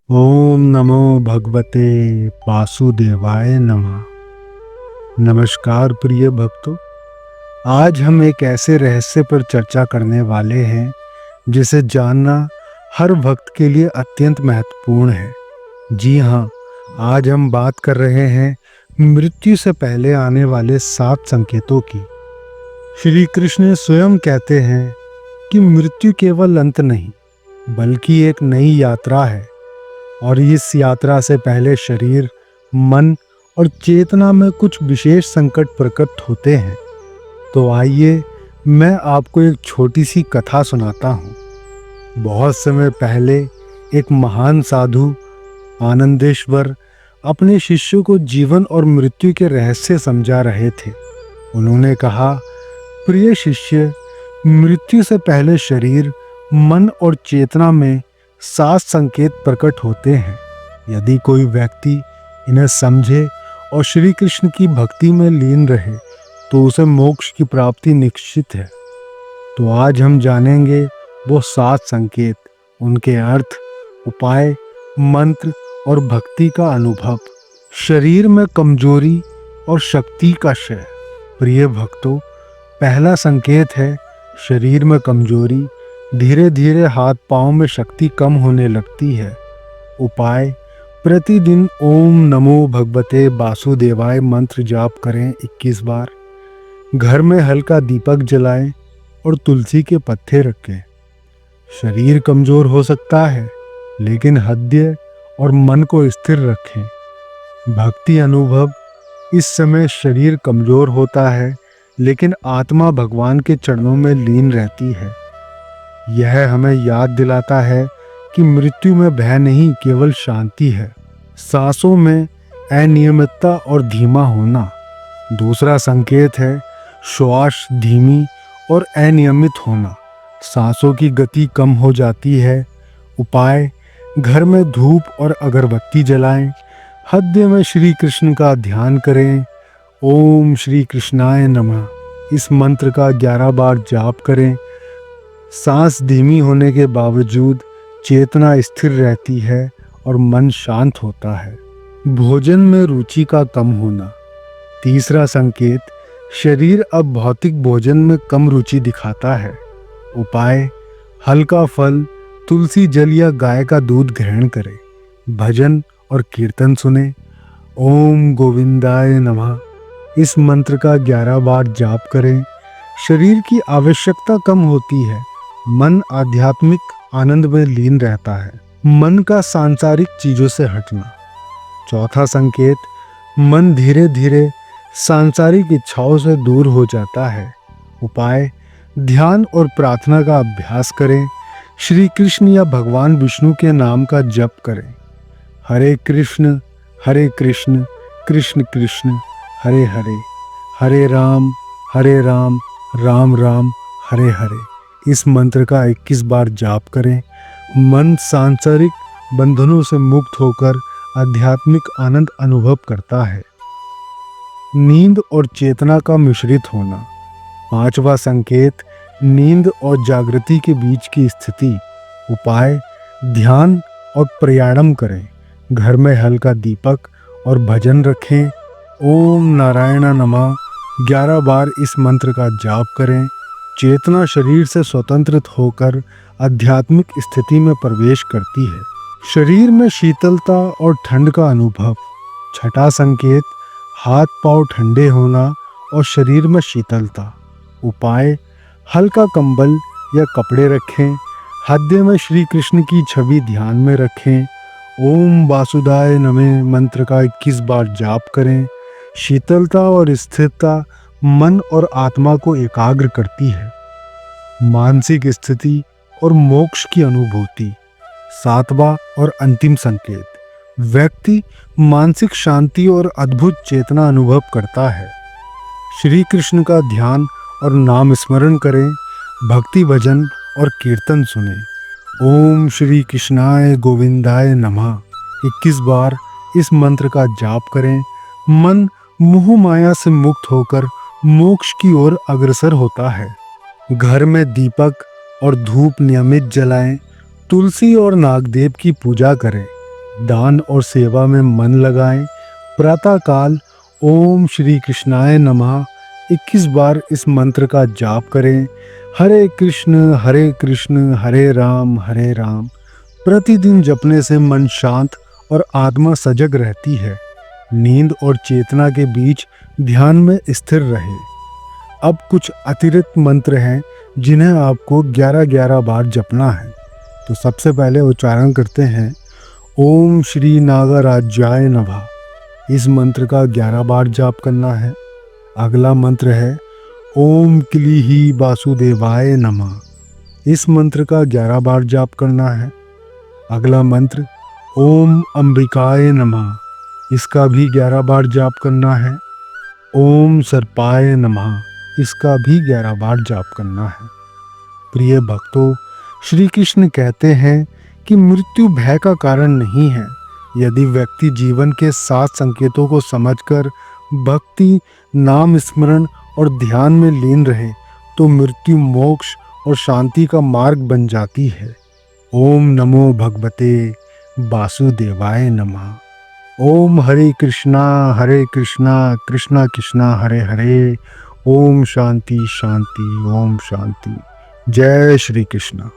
ओम नमो भगवते वासुदेवाय नमः। नमस्कार प्रिय भक्तों, आज हम एक ऐसे रहस्य पर चर्चा करने वाले हैं जिसे जानना हर भक्त के लिए अत्यंत महत्वपूर्ण है। जी हाँ, आज हम बात कर रहे हैं मृत्यु से पहले आने वाले 7 संकेतों की। श्री कृष्ण स्वयं कहते हैं कि मृत्यु केवल अंत नहीं, बल्कि एक नई यात्रा है और इस यात्रा से पहले शरीर, मन और चेतना में कुछ विशेष संकट प्रकट होते हैं। तो आइए मैं आपको एक छोटी सी कथा सुनाता हूँ। बहुत समय पहले एक महान साधु आनंदेश्वर अपने शिष्यों को जीवन और मृत्यु के रहस्य समझा रहे थे। उन्होंने कहा, प्रिय शिष्य, मृत्यु से पहले शरीर, मन और चेतना में 7 संकेत प्रकट होते हैं। यदि कोई व्यक्ति इन्हें समझे और श्री कृष्ण की भक्ति में लीन रहे तो उसे मोक्ष की प्राप्ति निश्चित है। तो आज हम जानेंगे वो 7 संकेत, उनके अर्थ, उपाय, मंत्र और भक्ति का अनुभव। शरीर में कमजोरी और शक्ति का क्षय। प्रिय भक्तों, पहला संकेत है शरीर में कमजोरी। धीरे धीरे हाथ पांव में शक्ति कम होने लगती है। उपाय, प्रतिदिन ओम नमो भगवते वासुदेवाय मंत्र जाप करें 21 बार। घर में हल्का दीपक जलाएं और तुलसी के पत्ते रखें। शरीर कमजोर हो सकता है, लेकिन हृदय और मन को स्थिर रखें। भक्ति अनुभव, इस समय शरीर कमजोर होता है, लेकिन आत्मा भगवान के चरणों में लीन रहती है। यह हमें याद दिलाता है कि मृत्यु में भय नहीं, केवल शांति है। सांसों में अनियमितता और धीमा होना। दूसरा संकेत है श्वास धीमी और अनियमित होना। सांसों की गति कम हो जाती है। उपाय, घर में धूप और अगरबत्ती जलाएं। हृदय में श्री कृष्ण का ध्यान करें। ओम श्री कृष्णाय नमः इस मंत्र का 11 बार जाप करें। सांस धीमी होने के बावजूद चेतना स्थिर रहती है और मन शांत होता है। भोजन में रुचि का कम होना। तीसरा संकेत, शरीर अब भौतिक भोजन में कम रुचि दिखाता है। उपाय, हल्का फल, तुलसी जल या गाय का दूध ग्रहण करें। भजन और कीर्तन सुने। ओम गोविंदाय नमः इस मंत्र का 11 बार जाप करें। शरीर की आवश्यकता कम होती है, मन आध्यात्मिक आनंद में लीन रहता है। मन का सांसारिक चीजों से हटना। चौथा संकेत, मन धीरे धीरे सांसारिक इच्छाओं से दूर हो जाता है। उपाय, ध्यान और प्रार्थना का अभ्यास करें। श्री कृष्ण या भगवान विष्णु के नाम का जप करें। हरे कृष्ण कृष्ण कृष्ण हरे हरे, हरे राम राम राम हरे हरे इस मंत्र का 21 बार जाप करें। मन सांसारिक बंधनों से मुक्त होकर आध्यात्मिक आनंद अनुभव करता है। नींद और चेतना का मिश्रित होना। पांचवा संकेत, नींद और जागृति के बीच की स्थिति। उपाय, ध्यान और प्राणायाम करें। घर में हल्का दीपक और भजन रखें। ओम नारायण नमः 11 बार इस मंत्र का जाप करें। चेतना शरीर से स्वतंत्रित होकर आध्यात्मिक स्थिति में प्रवेश करती है। शरीर में शीतलता और ठंड का अनुभव। छठा संकेत, हाथ पांव ठंडे होना और शरीर में शीतलता। उपाय, हल्का कंबल या कपड़े रखें। हृदय में श्री कृष्ण की छवि ध्यान में रखें। ओम वासुदेवाय नमः मंत्र का 21 बार जाप करें। शीतलता और स्थिरता मन और आत्मा को एकाग्र करती है। मानसिक स्थिति और मोक्ष की अनुभूति। सातवां और अंतिम संकेत, व्यक्ति मानसिक शांति और अद्भुत चेतना अनुभव करता है। श्री कृष्ण का ध्यान और नाम स्मरण करें। भक्ति भजन और कीर्तन सुने। ओम श्री कृष्णाय गोविंदाय नमः 21 बार इस मंत्र का जाप करें। मन मोह माया से मुक्त होकर मोक्ष की ओर अग्रसर होता है। घर में दीपक और धूप नियमित जलाएं। तुलसी और नागदेव की पूजा करें। दान और सेवा में मन लगाएं। प्रातःकाल ओम श्री कृष्णाय नमः 21 बार इस मंत्र का जाप करें। हरे कृष्ण हरे राम प्रतिदिन जपने से मन शांत और आत्मा सजग रहती है। नींद और चेतना के बीच ध्यान में स्थिर रहे। अब कुछ अतिरिक्त मंत्र हैं जिन्हें आपको 11-11 बार जपना है। तो सबसे पहले उच्चारण करते हैं ओम श्री नागराज्याय नमः। इस मंत्र का 11 बार जाप करना है। अगला मंत्र है ओम क्लीहि वासुदेवाय नमः। इस मंत्र का 11 बार जाप करना है। अगला मंत्र ओम अंबिकाय नमः। इसका भी 11 बार जाप करना है। ओम सर्पाय नमः। इसका भी 11 बार जाप करना है। प्रिय भक्तों, श्री कृष्ण कहते हैं कि मृत्यु भय का कारण नहीं है। यदि व्यक्ति जीवन के 7 संकेतों को समझकर भक्ति, नाम स्मरण और ध्यान में लीन रहे तो मृत्यु मोक्ष और शांति का मार्ग बन जाती है। ओम नमो भगवते वासुदेवाय नमः। ओम हरे कृष्णा कृष्णा कृष्णा हरे हरे। ओम शांति शांति ओम शांति। जय श्री कृष्ण।